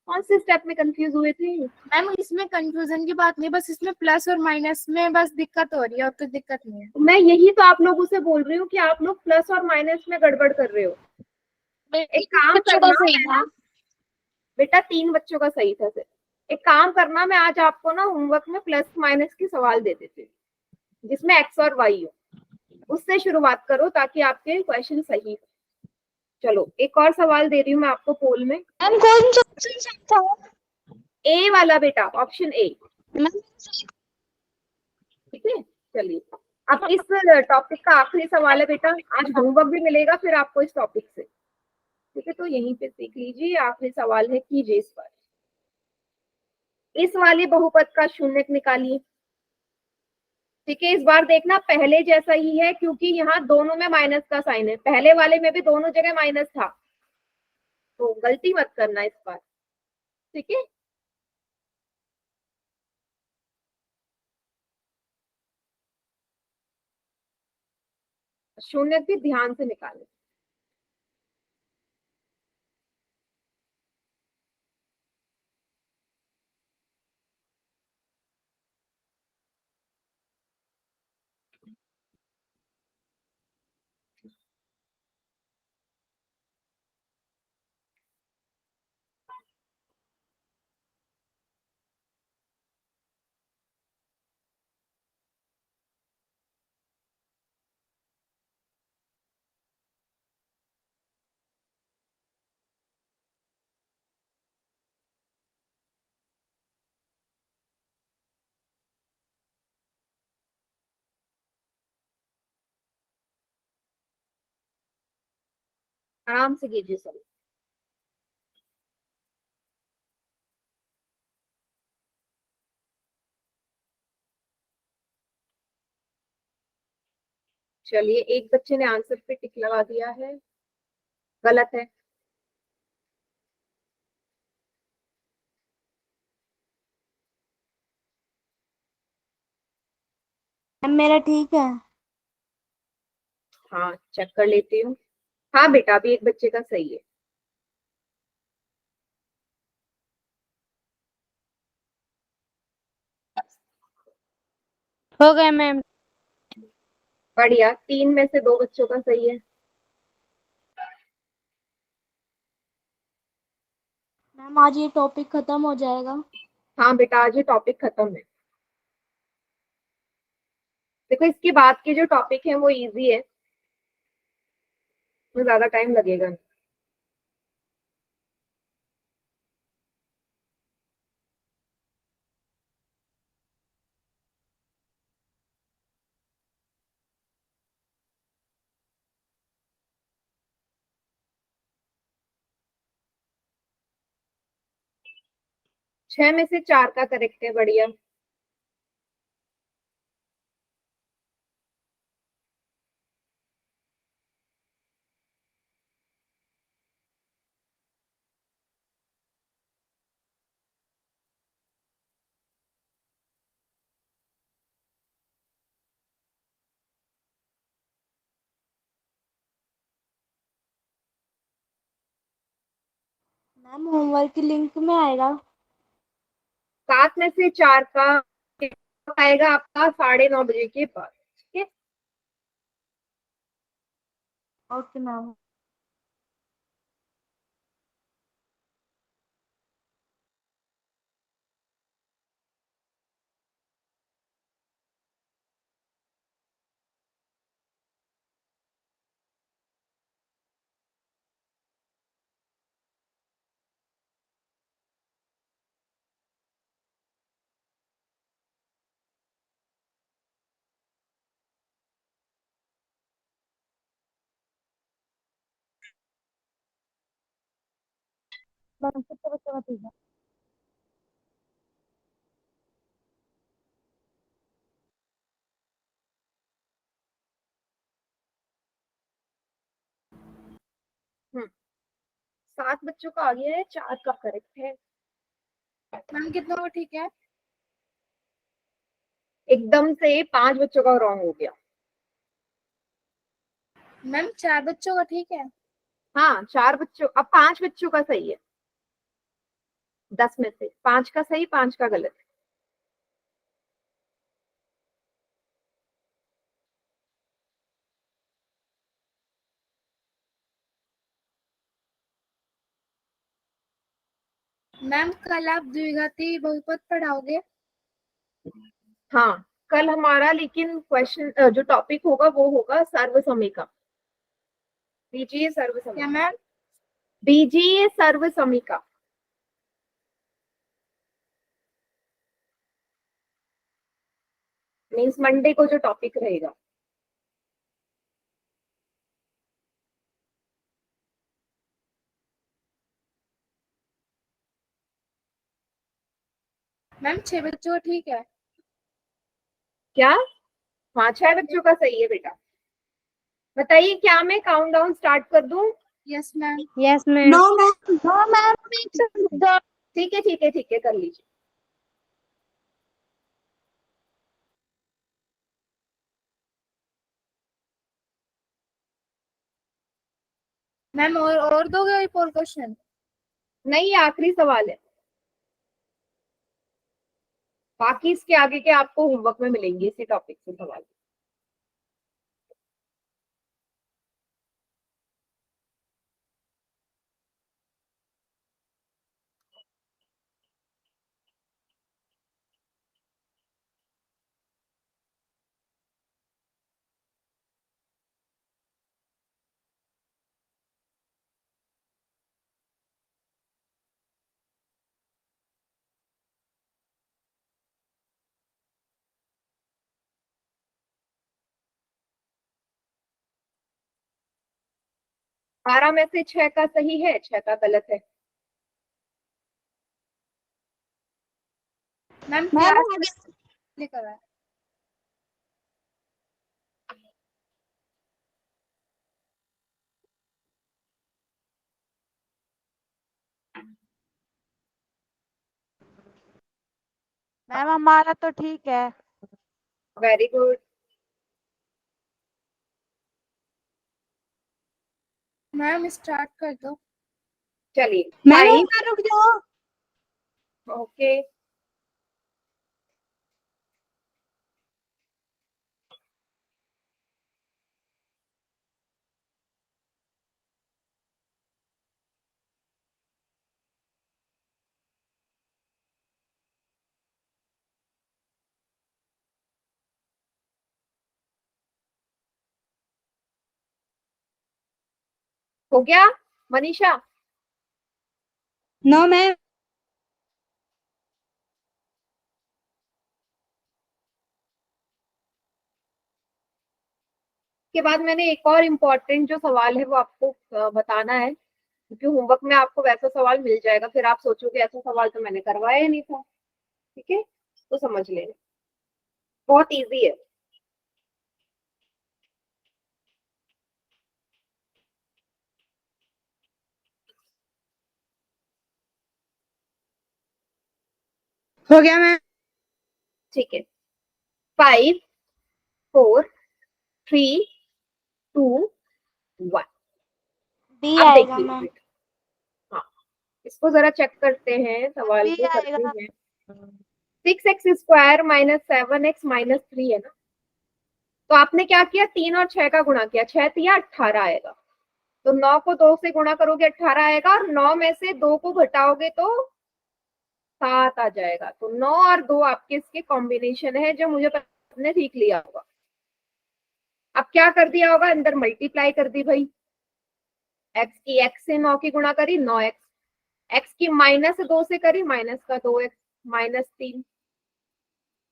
कौन से स्टेप में कंफ्यूज हुए थे? मैम इसमें कंफ्यूजन की बात नहीं, बस इसमें प्लस और माइनस में बस दिक्कत हो रही है, और तो दिक्कत नहीं है। मैं यही तो आप लोगों से बोल रही हूँ कि आप लोग प्लस और माइनस में गड़बड़ कर रहे हो। एक काम बच्चों का करना, सही मैं था। ना, बेटा 3 बच्चों का सही था सर। एक काम करना, मैं आज आपको ना होमवर्क में प्लस माइनस के सवाल दे देती हूँ जिसमें एक्स और वाई हो, उससे शुरुआत करो ताकि आपके क्वेश्चन सही हो। चलो एक और सवाल दे रही हूँ मैं आपको पोल में। मैम कौन सा ऑप्शन सही था? ए वाला बेटा, ऑप्शन ए। मैम ठीक है, चलिए अब इस टॉपिक का आखिरी सवाल है बेटा, आज होमवर्क भी मिलेगा फिर आपको इस टॉपिक से। ठीक है, तो यहीं पे सीख लीजिए। आखिरी सवाल है, कीजिए इस पर। इस वाले बहुपद का शून्यक निकालिए। ठीक है, इस बार देखना पहले जैसा ही है क्योंकि यहाँ दोनों में माइनस का साइन है, पहले वाले में भी दोनों जगह माइनस था, तो गलती मत करना इस बार। ठीक है, शून्यक भी ध्यान से निकालें। आराम से कीजिए सब। चलिए एक बच्चे ने आंसर पे टिक लगा दिया है, गलत है। मैम मेरा ठीक है। हाँ चेक कर लेती हूँ। हाँ बेटा अभी एक बच्चे का सही है। हो गया मैम। बढ़िया, 3 में से 2 बच्चों का सही है। मैम आज ये टॉपिक खत्म हो जाएगा। हाँ बेटा आज ये टॉपिक खत्म है। देखो इसके बाद के जो टॉपिक है वो इजी है, उसमें ज्यादा टाइम लगेगा नहीं। छह में से 4 का करेक्ट है, बढ़िया। मैम होमवर्क की लिंक में आएगा। 7 में से 4 का आएगा आपका 9:30 के बाद। ठीक है, ओके मैम। मैम कितने बच्चों का ठीक है? 7 बच्चों का आ गया है, 4 का करेक्ट है। मैम कितना वो ठीक है? एकदम से 5 बच्चों का रॉन्ग हो गया। मैम 4 बच्चों का ठीक है। हाँ 4 बच्चों, अब 5 बच्चों का सही है। 10 में से 5 का सही, 5 का गलत। मैम कल आप द्विघाती बहुपद पढ़ाओगे? हाँ कल हमारा लेकिन क्वेश्चन जो टॉपिक होगा वो होगा सर्वसमीका। बीजीय क्या सर्वसमीका, मैम? बीजीय सर्वसमीका। मीन्स मंडे को जो टॉपिक रहेगा। मैम 6 बच्चों का ठीक है। क्या? हाँ 6 बच्चों का सही है बेटा। बताइए क्या मैं काउंट डाउन स्टार्ट कर दूं? Yes ma'am. Yes ma'am. No ma'am ठीक है ठीक है ठीक है, कर लीजिए। मैम और दोगे एक और क्वेश्चन? नहीं ये आखिरी सवाल है, बाकी इसके आगे के आपको होमवर्क में मिलेंगे इसी टॉपिक से सवाल। बारह में से 6 का सही है, 6 का गलत है। मैम क्लास लेकर आए। मैम हमारा तो ठीक है। Very good. मैम स्टार्ट कर दो। चलिए मैम 5। रुक जाओ। ओके हो गया मनीषा? No ma'am. के बाद मैंने एक और इम्पोर्टेंट जो सवाल है वो आपको बताना है, क्योंकि होमवर्क में आपको वैसा सवाल मिल जाएगा, फिर आप सोचोगे ऐसा सवाल तो मैंने करवाया ही नहीं था। ठीक है, तो समझ लेना, बहुत इजी है। हो गया मैम। ठीक है 5 4 3 2 1। बी अब आएगा देखिए मैम। बेटा, हाँ इसको जरा चेक करते हैं, सवाल बी को करते आएगा। हैं। 6x² - 7x - 3 है ना, तो आपने क्या किया, 3 और 6 का गुणा किया, 6 तिया 18 आएगा। तो 9 को 2 से गुणा करोगे 18 आएगा, और 9 में से 2 को घटाओगे तो 7 आ जाएगा। तो 9 और 2 आपके इसके कॉम्बिनेशन है, जो मुझे पता ने ठीक लिया होगा। अब क्या कर दिया होगा, अंदर मल्टीप्लाई कर दी भाई, x की x से 9 की गुणा करी 9x, x की -2 से करी -2x -3,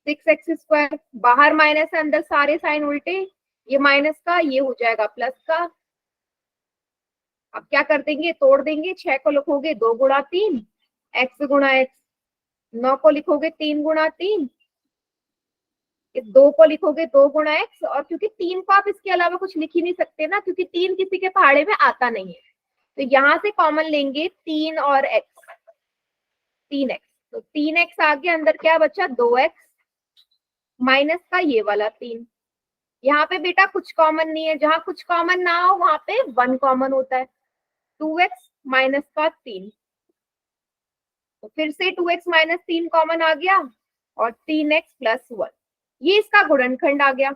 6x²। बाहर माइनस है, अंदर सारे साइन उल्टे, ये माइनस का ये हो जाएगा प्लस का। अब क्या कर देंगे, तोड़ देंगे, 6 को लिखोगे 2 गुणा 3 x गुणा x, 9 को लिखोगे 3 गुणा 3, इस 2 को लिखोगे 2 गुणा x, और क्योंकि 3 को आप इसके अलावा कुछ लिख ही नहीं सकते ना, क्योंकि 3 किसी के पहाड़े में आता नहीं है, तो यहाँ से कॉमन लेंगे 3 और x, 3x, तो 3x आ गया, अंदर क्या बचा 2x माइनस का ये वाला 3। यहाँ पे बेटा कुछ कॉमन नहीं है, जहां कुछ कॉमन ना हो वहां पे 1 कॉमन होता है, 2x माइनस का 3, तो फिर से 2x माइनस 3 कॉमन आ गया और 3x प्लस 1, ये इसका गुणनखंड आ गया।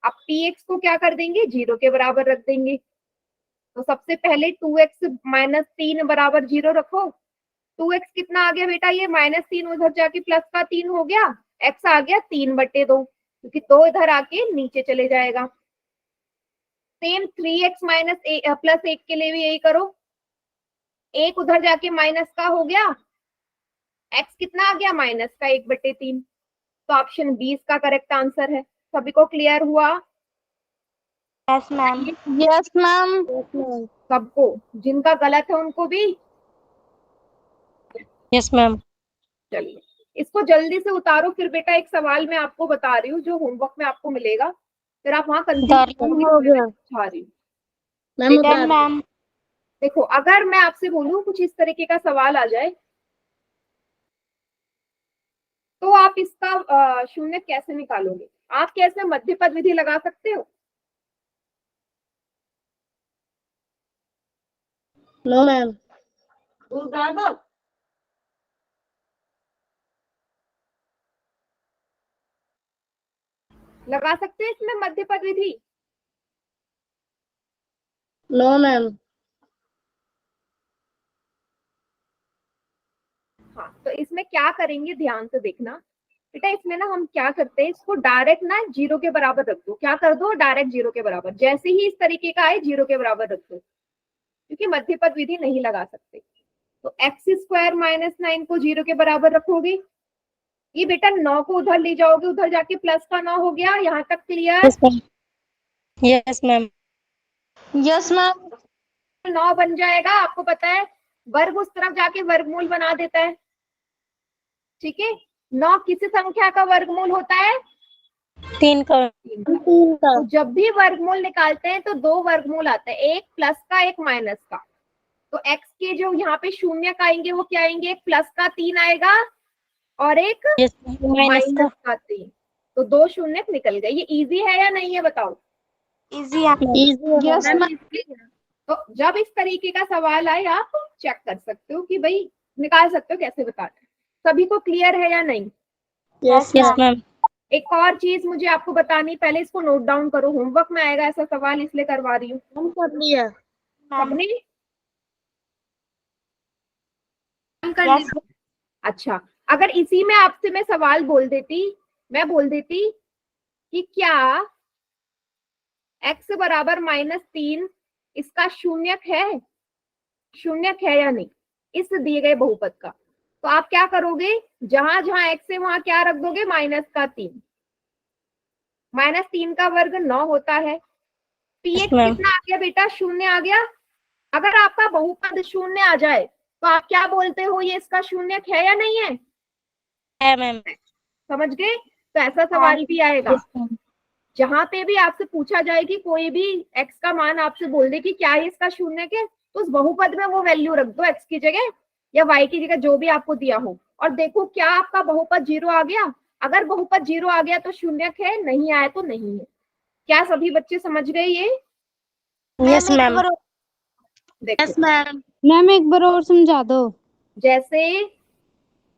अब px को क्या कर देंगे, 0 के बराबर रख देंगे। तो सबसे पहले 2x माइनस 3 बराबर 0 रखो, 2x कितना आ गया बेटा, ये -3 उधर जाके प्लस का 3 हो गया, x आ गया 3/2, क्योंकि 2 इधर आके नीचे चले जाएगा। सेम 3x माइनस प्लस 1 के लिए भी यही करो, 1 उधर जाके माइनस का हो गया, x कितना आ गया माइनस का 1/3, तो ऑप्शन 20 का करेक्ट आंसर है। सभी को क्लियर हुआ? Yes ma'am. Yes ma'am. सबको, जिनका गलत है उनको भी? Yes ma'am. चलिए इसको जल्दी से उतारो, फिर बेटा एक सवाल मैं आपको बता रही हूँ जो होमवर्क में आपको मिलेगा, फिर आप वहां कंफ्यूज हो गया रही हूँ। मैम। देखो अगर मैं आपसे बोलूं कुछ इस तरीके का सवाल आ जाए, तो आप इसका शून्य कैसे निकालोगे? आप कैसे मध्य पद विधि लगा सकते हो? No ma'am. लगा सकते हैं इसमें मध्य पद विधि? No ma'am. हाँ, तो इसमें क्या करेंगे ध्यान से देखना बेटा, इसमें ना हम क्या करते हैं, इसको डायरेक्ट ना 0 के बराबर रख दो। क्या कर दो, डायरेक्ट 0 के बराबर, जैसे ही इस तरीके का आए 0 के बराबर रख दो, क्योंकि मध्य पद विधि नहीं लगा सकते। तो x² माइनस 9 को 0 के बराबर रखोगे, ये बेटा 9 को उधर ले जाओगे, उधर जाके प्लस का 9 हो गया, यहाँ तक clear? Yes ma'am. Yes ma'am. 9 बन जाएगा। आपको पता है वर्ग उस तरफ जाके वर्गमूल बना देता है, ठीक है। 9 किसी संख्या का वर्गमूल होता है? 3 का। तो जब भी वर्गमूल निकालते हैं तो 2 वर्गमूल आता है, एक प्लस का एक माइनस का। तो x के जो यहाँ पे शून्य आएंगे वो क्या आएंगे, एक प्लस का 3 आएगा और एक माइनस का 3, तो 2 शून्य निकल गए। ये इजी है या नहीं है बताओ? Yes ma'am. तो जब इस तरीके का सवाल आए आप चेक कर सकते हो कि भाई निकाल सकते हो कैसे बताना है। सभी को क्लियर है या नहीं? Yes ma'am. एक और चीज मुझे आपको बतानी, पहले इसको नोट डाउन करो, होमवर्क में आएगा ऐसा सवाल, इसलिए करवा रही हूँ। कर लिया सबने कर लिया? अच्छा, अगर इसी में आपसे मैं सवाल बोल देती, मैं बोल देती कि क्या x बराबर -3 इसका शून्यक है, शून्यक है या नहीं इस दिए गए बहुपद का, तो आप क्या करोगे, जहां जहां x है वहां क्या रख दोगे, माइनस का 3। -3 का वर्ग 9 होता है। px कितना आ गया बेटा, शून्य आ गया। अगर आपका बहुपद शून्य आ जाए तो आप क्या बोलते हो, ये इसका शून्यक है या नहीं है? है मैम। समझ गए? तो ऐसा सवाल भी आएगा, जहां पे भी आपसे पूछा जाए कि कोई भी x का मान आपसे बोल दे कि क्या है इसका शून्यक है, तो उस बहुपद में वो वैल्यू रख दो x की जगह या y की जगह, जो भी आपको दिया हो, और देखो क्या आपका बहुपद 0 आ गया। अगर बहुपद 0 आ गया तो शून्यक है, नहीं आया तो नहीं है। क्या सभी बच्चे समझ गए ये? Yes ma'am. देखो मैम एक बार और समझा दो। जैसे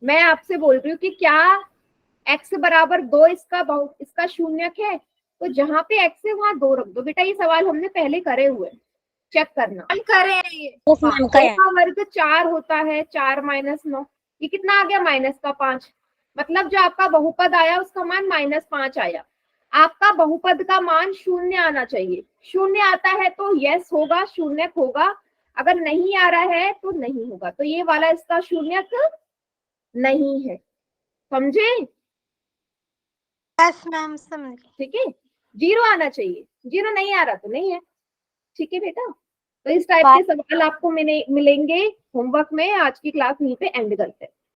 मैं आपसे बोल रही हूँ कि क्या x बराबर 2 इसका शून्यक है, तो जहां पे x है वहां 2 रख दो। बेटा ये सवाल हमने पहले करे हुए, चेक करना। हम करे हैं ये। Yes ma'am. 2 का वर्ग 4 होता है, 4 माइनस 9, ये कितना आ गया, माइनस का 5। मतलब जो आपका बहुपद आया उसका मान -5 आया। आपका बहुपद का मान 0 आना चाहिए, 0 आता है तो यस होगा, शून्यक होगा। अगर नहीं आ रहा है तो नहीं होगा, तो ये वाला इसका शून्यक नहीं है। समझे? यस मैम समझ गई। ठीक है, 0 आना चाहिए, 0 नहीं आ रहा तो नहीं है। ठीक है बेटा, तो इस टाइप के सवाल आपको मिलेंगे होमवर्क में। आज की क्लास यहीं पे एंड करते हैं।